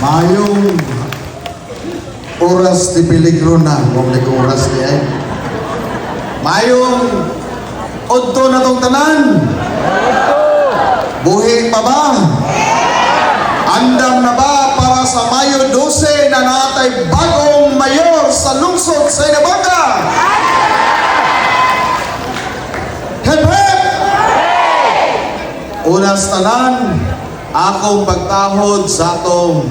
Mayong oras di peligro na, huwag nag-oras di ay. Mayong udto na tong tanan. Buhi pa ba? Andam na ba para sa Mayo 12 na natay bagong mayor sa lungsod sa Inabanga? Hep hep! Unas tanan, akong pagtahod sa atong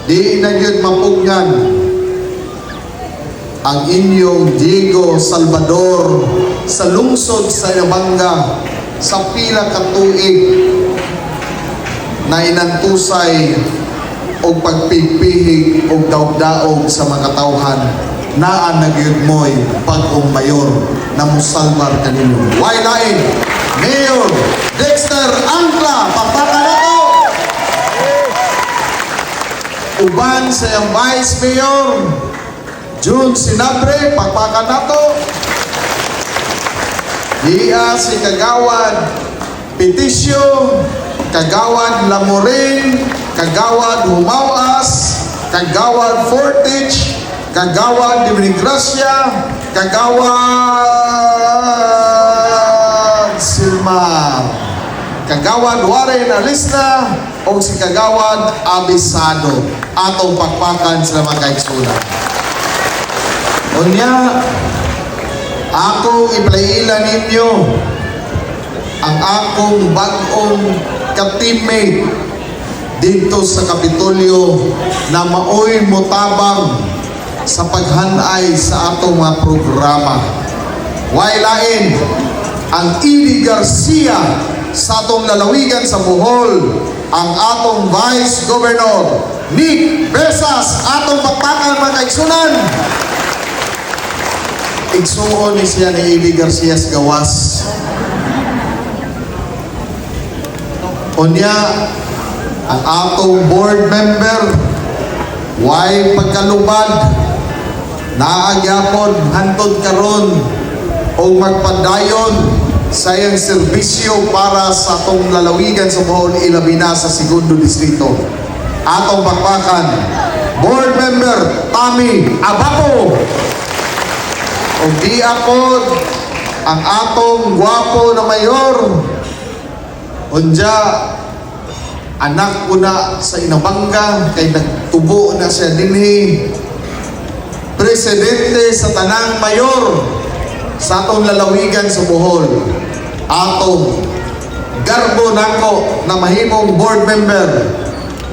di na yun mapugyan ang inyong Diego Salvador sa lungsod sa Inabanga sa pila ka tuig na inantusay o pagpipihig o daog-daog sa mga tauhan naan nagyud mo'y bagong mayor na musalbar kanino. Why lain? Mayor Dexter Angla, papaka na to! Uban sa iyang Vice Mayor June Sinabre, papaka na to! Diya si Kagawad Peticio, Kagawad Lamorin, Kagawad Humawas, Kagawad Fortich, Kagawad Diminigracia, Kagawad Silmar, Kagawad Warren Alista, o si Kagawad Abisado. Atong pakpakan sila mga kaigsunan. Unya, akong ipaila ninyo ang akong bagong ka-teammate dito sa Kapitolyo na maoy motabang sa paghanay sa atong mga programa. Wailain ang Ili Garcia sa atong lalawigan sa Bohol, ang atong Vice Governor Nick Besas, atong pakpakan mga kaigsunan. Igsuon ni siya ni Ili Garcia sa gawas. Unya, ang atong board member, why pagkalubad, naagyapon, hantod karon o magpadayon sa iyang serbisyo para sa atong lalawigan sa Bohol, ilabi na sa segundo distrito. Atong bakbakan, board member Tommy Abaco. O di ako ang atong gwapo na mayor, unja anak ko na sa Inabanga, kay nagtubo na siya dinhi, presidente sa tanang mayor sa atong lalawigan sa Bohol, atong garbo nako na mahimong board member,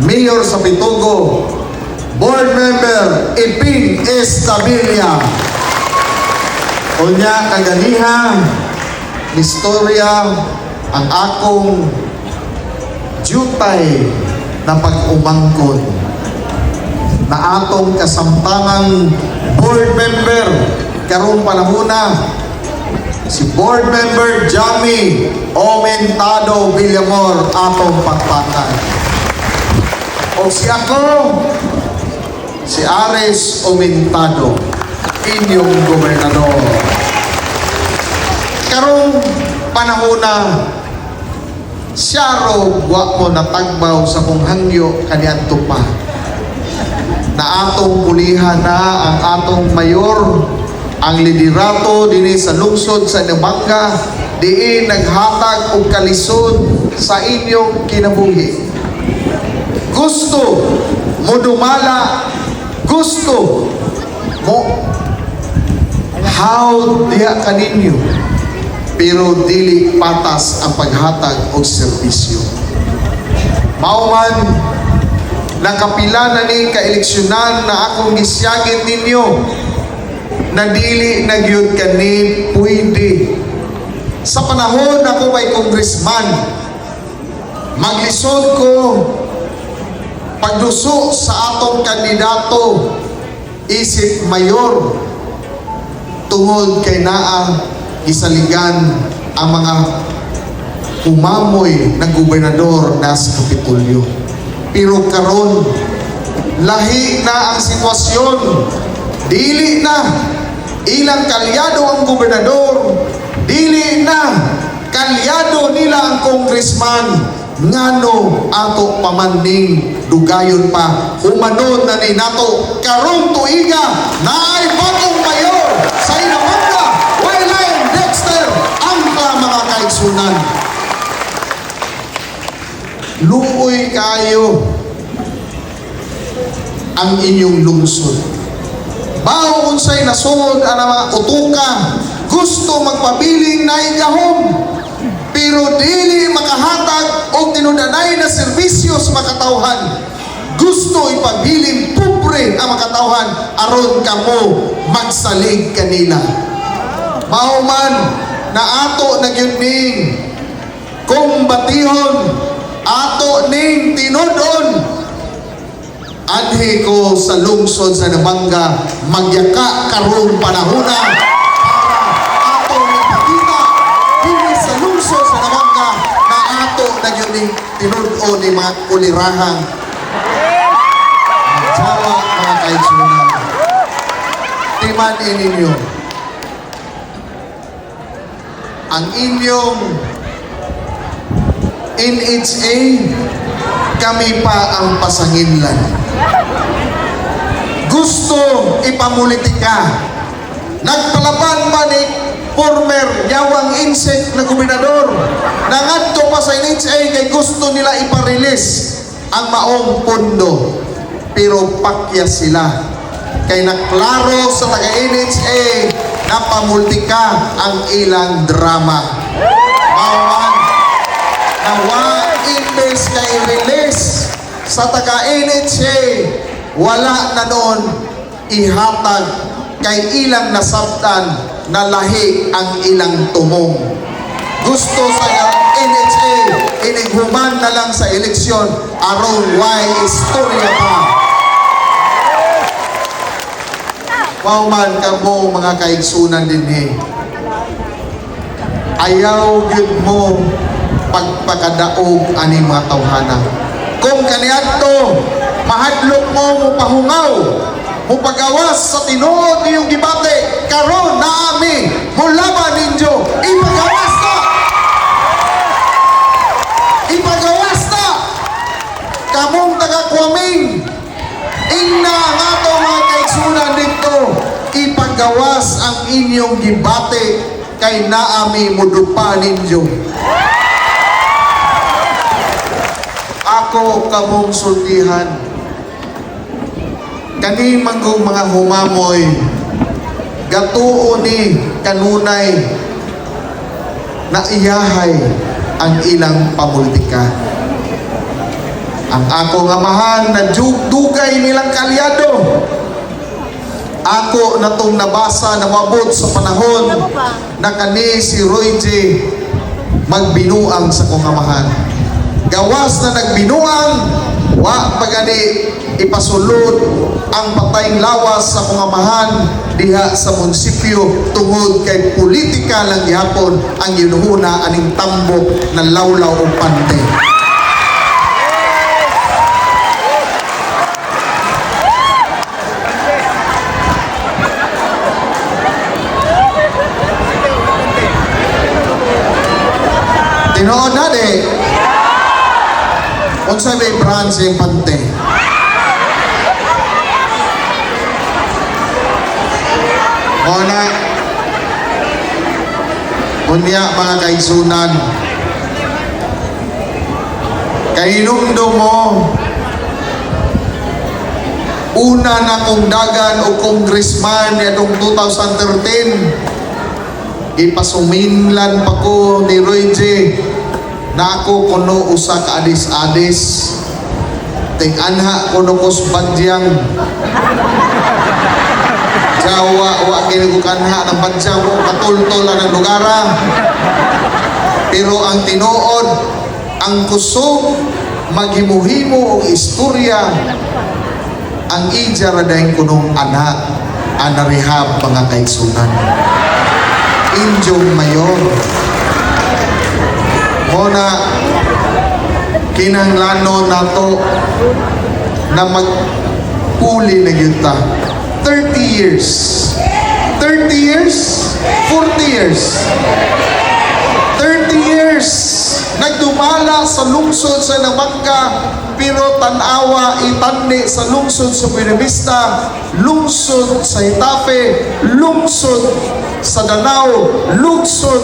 mayor sa Pitugo, board member Iping Estabilia. Unya kaganiha istorya ang akong jutay na pag-umangkon na atong kasamtangang board member karong panahona si board member Jamie Omentado Villamor, atong pakpakan. O si ako, si Ares Omentado, inyong gobernador. Karong panahona siya ro wa mo natagbaw sa kong hangyo kaniadto pa na atong pulihan na ang atong mayor, ang liderato dinhi sa lungsod sa Inabanga, diin naghatag og kalisod sa inyong kinabuhi. Gusto mo dumala, gusto mo how diha kaninyo, pero dili patas ang paghatag og serbisyo. Mauman nakapila na ni kaeleksyonan na akong gisyagin ninyo na dili nagyud kani pwede. Sa panahon ako may congressman, maglisod ko pagduso sa atong kandidato isip mayor tungod kay naa gisaligan ang mga umamoy ng gobernador na sa Kapitolyo. Pero karon lahi na ang sitwasyon, dili na ilang kalyado ang gobernador, dili na kalyado nila ang congressman, ngano ato pamaning dugayon pa humanon na ni nato karong tuiga na ay bagong mayor sa Inamanga, Wayline Dexter ang mga kaigsunan. Luoy kayo ang inyong lungsod. Bao unsay nasud ang mga utuka gusto magpabiling na igahom pero dili makahatag og tinudanay na serbisyo sa makatawhan. Gusto ipabiling pobre ang makatawhan aron kamo magsalig kanila. Mao man na ato na gyud ning kumbatihon, ato ning tinudon anhi ko sa lungsod sa Namanga magyaka karong panahona para ato ipakita dili sa lungsod sa Namanga na ato na yun ni tinud-o ni mga kulirahang Jawa mga kaigsunan. Timan ninyo ang inyong NHA, kami pa ang pasanginlan. Gusto ipamulitika. Nagpalaban pa ni former Yawang Insect na gobernador. Nangadto pa sa NHA kay gusto nila iparelease ang maong pondo. Pero pakya sila. Kay naklaro sa taga-NHA na pamultika ang ilang drama. Mawan nawa imbes kay release sa taga-NHA wala na noon ihatag kay ilang nasabtan na lahi ang ilang tumong. Gusto sa NHA inighuman na lang sa eleksyon aron why istorya pa. Mauman ka mo mga kaigsunan din ayaw yun mo pagpakadaog ani mga tawhana. Kung kaniadto mahadlok mo mupahungaw mupagawas sa tinuod niyong gibate karon naami mulaban ninyo ipagawas na kamong taga-Kuaming ingna nga to mga kaigsunan dito ipagawas ang inyong gibate kay naami mudupa ninyo. Ako kamong sultihan kani manggong mga humamoy gatuo ni kanunay na iyahay ang ilang pamultika. Ang ako nga mahal na dugay nilang kalyado. Ako na tong nabasa na mabot sa panahon na kani si Roy J. magbinuang sa kong amahan. Gawas na nagbinuang, wa pagani ipasulod ang patayng lawas sa kong amahan diha sa munisipyo tungod kay politika lang gihapon ang ginuhuna aning tambok na lawlaw o pante. Tinood na de unsay may branch yung pante. Ona unya mga kaigsunan kahinumdo mo una na kong dagan o congressman nitong 2013 ipasuminlan pa ko ni Roy J. na ako kuno usa ka adis-adis ting-anha kuno kos badyang Jawa wa ginukanha ng badyang o katultol ng lugara pero ang tinuod ang kusog maghimuhimo og istorya ang ija radayng kunong anak anarihab mga kaigsunan Injong Mayor muna kinahanglanon nato na magpuli na yun ta 30 years 30 years 40 years 30 years nagdumala sa lungsod sa Nabangga, pero tanawa itandi sa lungsod sa Buenavista, lungsod sa Hitafe, lungsod sa Danao, lungsod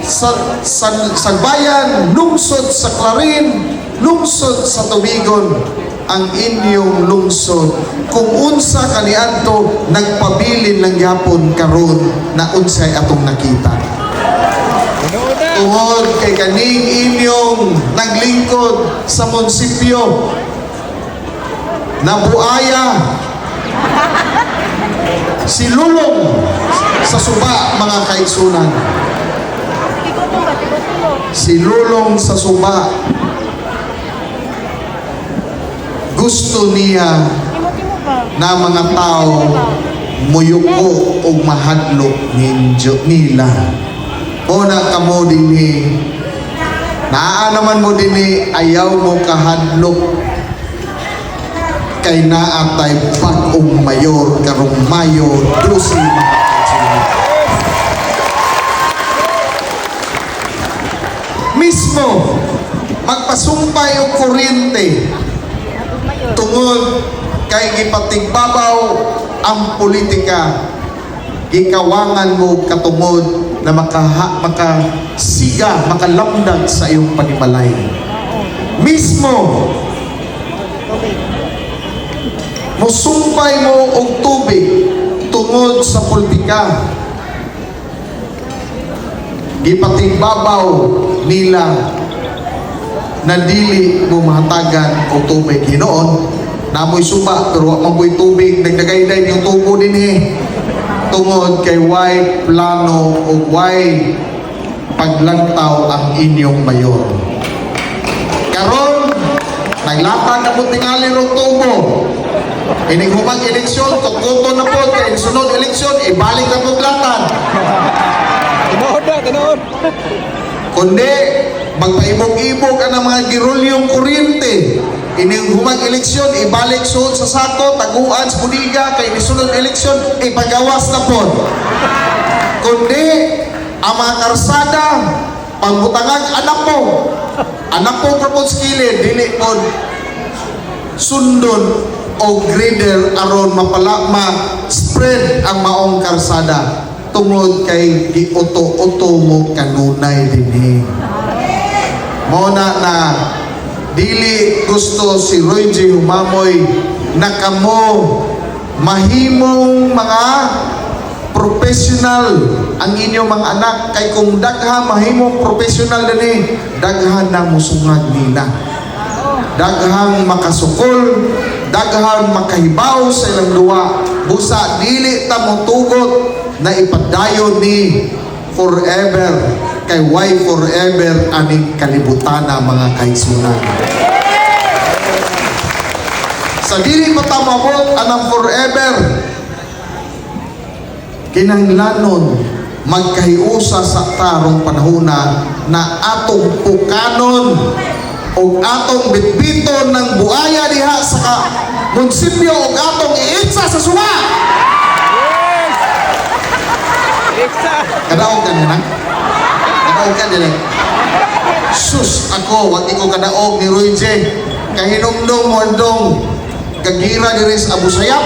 sa Bayan, lungsod sa Clarin, lungsod sa Tubigon, ang inyong lungsod. Kung unsa kaniadto nagpabilin lang yapon karon na unsay atong nakita. Tungod kay kaning inyong naglingkod sa munisipyo na buaya, si Lulong sa Suba, mga kaigsunan. Si Lulong sa Suba, gusto niya na mga tao muyuko o mahadlok nila. Muna ka mo dinhi, naa naman mo dinhi, ayaw mo kahadlok kay naatay pag-ong mayor karong Mayo 12 mismo magpasumpay og kuryente tungod kay gipatigbabaw ang politika, gikawangan mo katungod na makasiga, makalamdag sa iyong panimalay. Mismo musumpay mo og tubig tungod sa politika, gipatigbabaw nila na dili mo mahatagan o tubig. Hinoon, namoy suba, pero wag mamoy tubig, nagdagayday yung tubo din tungod kay way plano o way paglantaw ang inyong mayor. Karon, naglatag na po tingali ro tubo. Inigumang eleksyon, tukuto na po, kay sunod eleksyon, ibalik na po latag. Tinood. Kundi, magpaibog-ibog ka ng mga girolyong kuryente. Inigumang eleksyon, ibalik suot sa sako, taguan sa budiga, kay sunod eleksyon, ipagawas na po. Kundi, ang mga karsada, pagbutangan anak po propose kilid, dili po sundon o grader aron spread ang maong karsada tungod kay giuto-uto mo kanunay dinhi. Muna na dili gusto si Roy J. Humamoy na kamo mahimong mga professional ang inyong mga anak, kay kung daghan mahimong professional dinhi, daghan na musungag nila, daghang makasukol, daghang makahibaw sa ilang duwa, busa dili ta motugot na ipadayon ni forever, kay why forever aning kalibutan na mga kaigsunan. Sa dili mo ta mabot anang forever, kinahanglanon magkahiusa sa tarong panahuna na atong pukanon o atong bitbiton ng buaya diha sa munisipyo o atong iitsa sa suwa. Kadaog ka nila? Kadaog ka nila? Sus, ako, wag ko kadaog ni Roy J. Kahinumdong mo andong kagira diri sa Abu Sayyaf.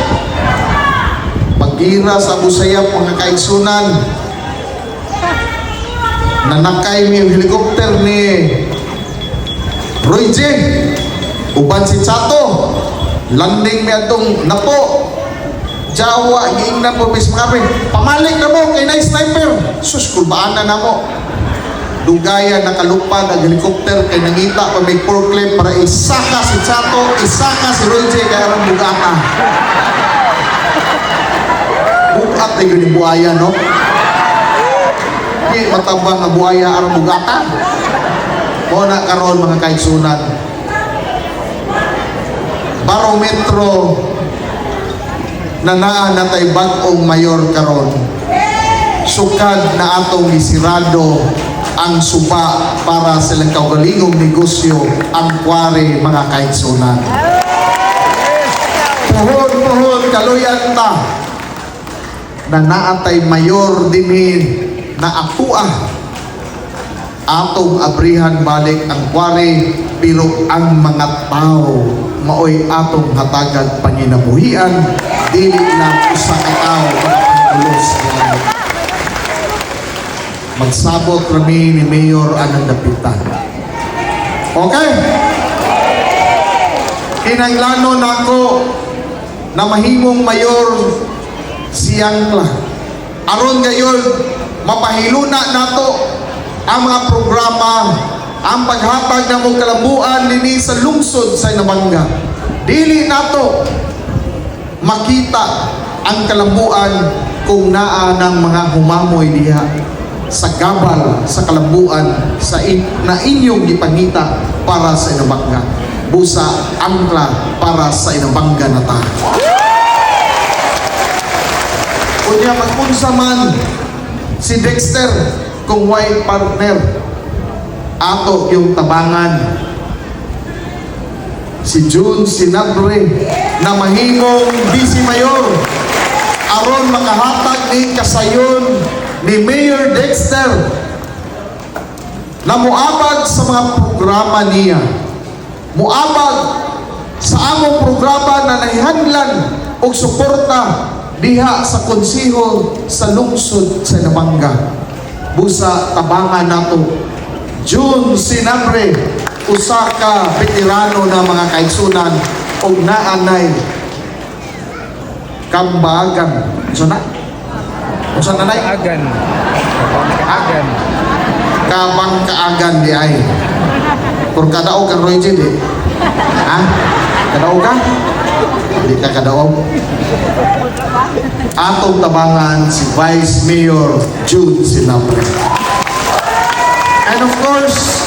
Pagira sa Abu Sayyaf, mga kaigsunan, nanakay mi yung helicopter ni Roy J. Uban si Chato, landing mi atong napo Jawa, giingnan po bis makape, pamalik na mo kay na sniper. Sus, kulbaan na mo. Dugaya nakalupad ang helicopter kay nangita pa may forklift para isaka si Chato, isaka si Roy J. kaya rin bugata. Bugat na yun yung buhaya, no? Di matabang na buhaya arang bugata. Muna karon mga kaigsunan, barometro na naa natay bag-ong mayor karon, sukad na atong isirado ang suba para sa ilang kaugalingong negosyo ang kware, mga kaigsunan. Puhon kaluyan ta na naatay mayor dinhin na atua atong abrihan balik ang kware, pero ang mga tao maoy atong hatagan panginabuhian, dili lang usa ka tao ulos. Magsabot kami ni Mayor anang dapitan. Okay? Kinanglanon ako na mahimong mayor siyang la. Aron gayon, mapahiluna nato ang mga programa, ang paghatag ng mga kalambuan nini sa lungsod sa Inabanga. Dili nato makita ang kalambuan kung naa ng mga humamoy diha sa gabal sa kalambuan na inyong gipangita para sa Inabanga. Busa angla para sa Inabanga na ta. Kunya magpunsa man si Dexter kung white partner ato yung tabangan, si June Sinabre na mahimong vice mayor aron makahatag ni kasayon ni Mayor Dexter na muabag sa mga programa niya, muabag sa among programa na nahihanglan og suporta diha sa konseho sa lungsod sa Inabanga. Busa tabangan nato June Sinabre, usa ka veterano na mga kaigsunan og naanay kambagan. So na? Unsa na nay? Agan. Agan. Kabang kaagan di ay. Kung kadaog kang Roy J, di? Ha? Kadaog ka? Hindi ka kadaog. Atong tabangan si Vice Mayor June Sinabre. And of course,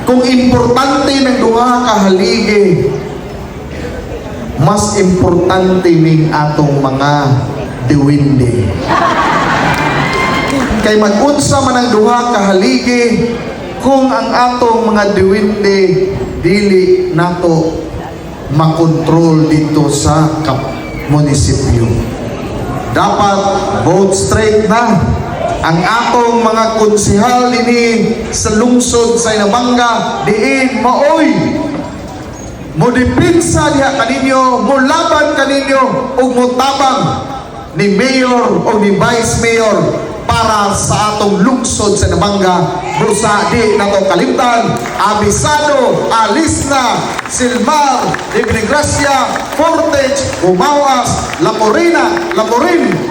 kung importante ng duha ka haligi, mas importante ning atong mga diwindi. Kay mag-unsa man ang duha ka haligi, kung ang atong mga diwindi dili nato makontrol dito sa munisipyo. Dapat vote straight na ang atong mga konsehal ini sa lungsod sa Inabanga, diin maoy mo dipinsa diha kaninyo, mo laban kaninyo ug mo tabang ni mayor o ni vice mayor para sa atong lungsod sa Inabanga. Busa di nato kalimtan Abisado, Alisna, Silmar, Ignacia, Fortech, Umawas, Lamorin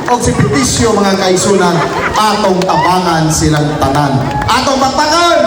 o si Peticio, mga kaisunan, atong tabangan silang tanan. Atong batakan